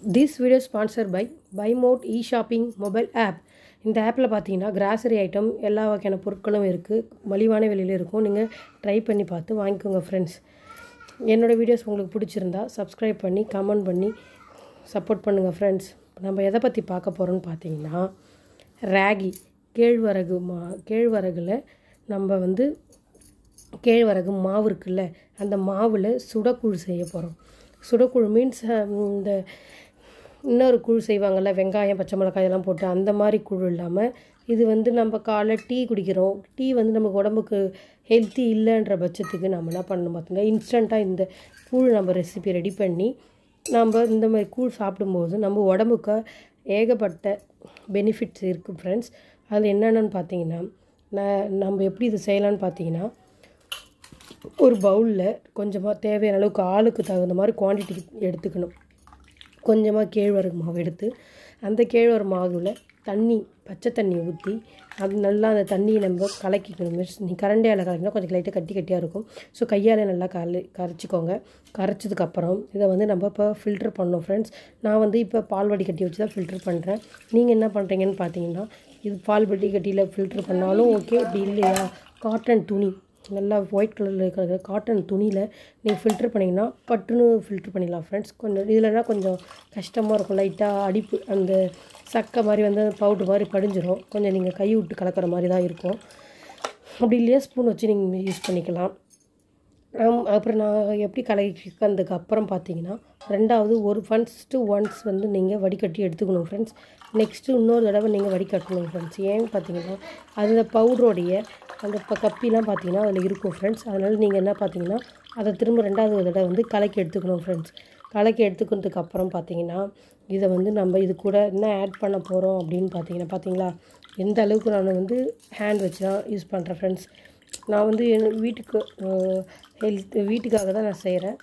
This video is sponsored by BuyMode e-shopping mobile app. இந்த ஆப்பில் பார்த்தீங்கன்னா கிராசரி ஐட்டம் எல்லா வகையான பொருட்களும் இருக்குது, மலிவான விலையில் இருக்கும். நீங்கள் ட்ரை பண்ணி பார்த்து வாங்கிக்கோங்க ஃப்ரெண்ட்ஸ். என்னோடய வீடியோஸ் உங்களுக்கு பிடிச்சிருந்தா சப்ஸ்கிரைப் பண்ணி கமெண்ட் பண்ணி சப்போர்ட் பண்ணுங்கள் ஃப்ரெண்ட்ஸ். நம்ம எதை பற்றி பார்க்க போகிறோன்னு பார்த்தீங்கன்னா ராகி கேழ்வரகுல நம்ம கேழ்வரகு மாவு இருக்குல்ல, அந்த மாவில் சுடக்கூழ் செய்ய போகிறோம். சுடக்கூழ் மீன்ஸ் இந்த இன்னொரு கூழ் செய்வாங்கள்ல, வெங்காயம் பச்சை மிளகாய் இதெல்லாம் போட்டு அந்த மாதிரி கூழ் இல்லாமல் இது நம்ம காலைல டீ குடிக்கிறோம். டீ நமக்கு உடம்புக்கு ஹெல்த்தி இல்லைன்ற பட்சத்துக்கு நம்ம என்ன பண்ணணும் பார்த்தீங்கன்னா, இன்ஸ்டண்ட்டாக இந்த கூழ் நம்ம ரெசிபி ரெடி பண்ணி நம்ம இந்த மாதிரி கூழ் சாப்பிடும்போது நம்ம உடம்புக்கு ஏகப்பட்ட பெனிஃபிட்ஸ் இருக்குது ஃப்ரெண்ட்ஸ். அதில் என்னென்னு பார்த்தீங்கன்னா, நம்ம எப்படி இது செய்யலான்னு பார்த்தீங்கன்னா, ஒரு பவுலில் கொஞ்சமாக தேவையான அளவுக்கு ஆளுக்கு தகுந்த மாதிரி குவான்டிட்டி எடுத்துக்கணும். கொஞ்சமாக கேழ்வரகு மாவு எடுத்து அந்த கேழ்வரகு மாவில் பச்சை தண்ணி ஊற்றி அது நல்லா அந்த தண்ணியை நம்ம கலக்கிக்கணும். நீ கரண்டியால் கலக்கினா கொஞ்சம் லைட்டாக கட்டியாக இருக்கும். ஸோ கையால் நல்லா கரைச்சிக்கோங்க. கரைச்சதுக்கப்புறம் இதை நம்ம இப்போ ஃபில்டர் பண்ணோம் ஃப்ரெண்ட்ஸ். நான் இப்போ பால் வடிகட்டி வச்சு தான் ஃபில்டர் பண்ணுறேன். நீங்கள் என்ன பண்ணுறீங்கன்னு பார்த்தீங்கன்னா, இது பால் வடிகட்டியில் ஃபில்டர் பண்ணாலும் ஓகே, அப்படி இல்லையா காட்டன் துணி நல்லா ஒயிட் கலரில் இருக்கிற காட்டன் துணியில் நீங்கள் ஃபில்டர் பண்ணிங்கன்னா பட்டுன்னு ஃபில்டர் பண்ணிடலாம் ஃப்ரெண்ட்ஸ். கொஞ்சம் இதில்னா கொஞ்சம் கஷ்டமாக இருக்கும், லைட்டாக அடிப்பு அந்த சக்கை மாதிரி பவுட்ரு மாதிரி படிஞ்சிடும். கொஞ்சம் நீங்கள் கை விட்டு கலக்கிற மாதிரி தான் இருக்கும். அப்படி இல்லையா ஸ்பூன் வச்சு நீங்கள் யூஸ் பண்ணிக்கலாம். அப்புறம் நான் எப்படி கலக்கிக்கிறதுக்கு அப்புறம் பார்த்தீங்கன்னா, ரெண்டாவது ஒன்ஸ் நீங்கள் வடிகட்டி எடுத்துக்கணும் ஃப்ரெண்ட்ஸ். நெக்ஸ்ட்டு இன்னொரு தடவை நீங்கள் வடிகட்டணும் ஃப்ரெண்ட்ஸ். ஏன்னு பார்த்தீங்கன்னா, அந்த பவுடரோடைய அந்த கப்பிலாம் பார்த்தீங்கன்னா அதில் இருக்கும் ஃப்ரெண்ட்ஸ். அதனால் நீங்கள் என்ன பார்த்தீங்கன்னா, அதை திரும்ப ரெண்டாவது தடவை கலக்கி எடுத்துக்கணும் ஃப்ரெண்ட்ஸ். கலக்கி எடுத்துக்கிறதுக்கு அப்புறம் பார்த்தீங்கன்னா, இதை நம்ம இது கூட என்ன ஆட் பண்ண போகிறோம் அப்படின்னு பார்த்தீங்களா, எந்த அளவுக்கு நான் ஹேண்ட் வச்சு தான் யூஸ் பண்ணுறேன் ஃப்ரெண்ட்ஸ். நான் என் வீட்டுக்காக தான் நான் செய்கிறேன்.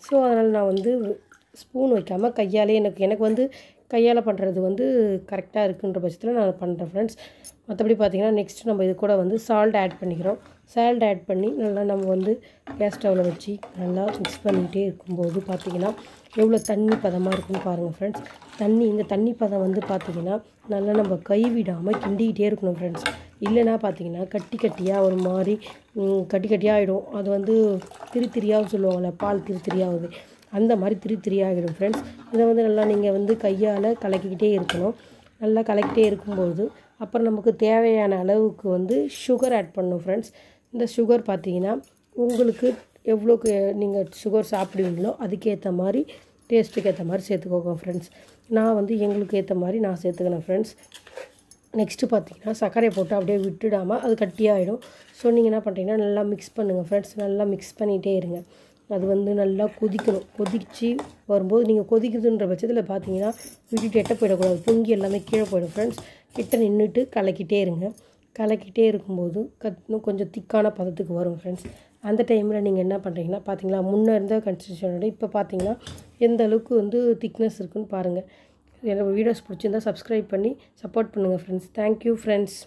ஸோ அதனால் நான் ஸ்பூன் வைக்காமல் கையாலே எனக்கு கையால் பண்ணுறது கரெக்டாக இருக்குன்ற பட்சத்தில் நான் பண்ணுறேன் ஃப்ரெண்ட்ஸ். மற்றபடி பார்த்திங்கன்னா, நெக்ஸ்ட்டு நம்ம இது கூட சால்ட் ஆட் பண்ணிக்கிறோம். சால்ட் ஆட் பண்ணி நல்லா நம்ம கேஸ் ஸ்டவ்வில் வச்சு நல்லா மிக்ஸ் பண்ணிகிட்டே இருக்கும்போது பார்த்திங்கன்னா எவ்வளோ தண்ணி பதமாக இருக்குன்னு பாருங்கள் ஃப்ரெண்ட்ஸ். இந்த தண்ணி பதம் பார்த்திங்கன்னா நல்லா நம்ம கைவிடாமல் கிண்டிக்கிட்டே இருக்கணும் ஃப்ரெண்ட்ஸ். இல்லைனா பார்த்திங்கன்னா கட்டியாக ஒரு மாதிரி கட்டியாக ஆகிடும். அது திரியாகவும் சொல்லுவாங்கள்ல, பால் திரியாகுது, அந்த மாதிரி திரியாகிடும் ஃப்ரெண்ட்ஸ். இதை நல்லா நீங்கள் கையால் கலக்கிக்கிட்டே இருக்கணும். நல்லா கலக்கிட்டே இருக்கும்போது அப்புறம் நமக்கு தேவையான அளவுக்கு சுகர் ஆட் பண்ணணும் ஃப்ரெண்ட்ஸ். இந்த சுகர் பார்த்திங்கன்னா உங்களுக்கு எவ்வளோக்கு நீங்கள் சுகர் சாப்பிடுவீங்களோ அதுக்கேற்ற மாதிரி டேஸ்ட்டுக்கு ஏற்ற மாதிரி சேர்த்துக்கோங்க ஃப்ரெண்ட்ஸ். நான் எங்களுக்கு ஏற்ற மாதிரி நான் சேர்த்துக்கிறேன் ஃப்ரெண்ட்ஸ். நெக்ஸ்ட்டு பார்த்திங்கன்னா சர்க்கரையை போட்டு அப்படியே விட்டுடாமல் அது கட்டியாகிடும். ஸோ நீங்கள் என்ன பண்ணுறீங்கன்னா நல்லா மிக்ஸ் பண்ணுங்கள் ஃப்ரெண்ட்ஸ். நல்லா மிக்ஸ் பண்ணிகிட்டே இருங்க. அது நல்லா கொதிக்கணும். கொதித்து வரும்போது நீங்கள் கொதிக்குதுன்ற பட்சத்தில் பார்த்தீங்கன்னா விட்டுட்டு எட்ட போயிடக்கூடாது, பொங்கி எல்லாமே கீழே போயிடும் ஃப்ரெண்ட்ஸ். கிட்ட நின்றுட்டு கலக்கிட்டே இருங்க. கலக்கிட்டே இருக்கும்போது இன்னும் கொஞ்சம் திக்கான பதத்துக்கு வரும் ஃப்ரெண்ட்ஸ். அந்த டைமில் நீங்கள் என்ன பண்ணுறீங்கன்னா பார்த்தீங்களா, முன்னே இருந்த கன்சிஸ்டன்ஸோட இப்போ பார்த்தீங்கன்னா எந்த அளவுக்கு திக்னஸ் இருக்குதுன்னு பாருங்கள். என்னோடய வீடியோஸ் பிடிச்சிருந்தால் சப்ஸ்கிரைப் பண்ணி சப்போர்ட் பண்ணுங்கள் ஃப்ரெண்ட்ஸ். Thank you friends.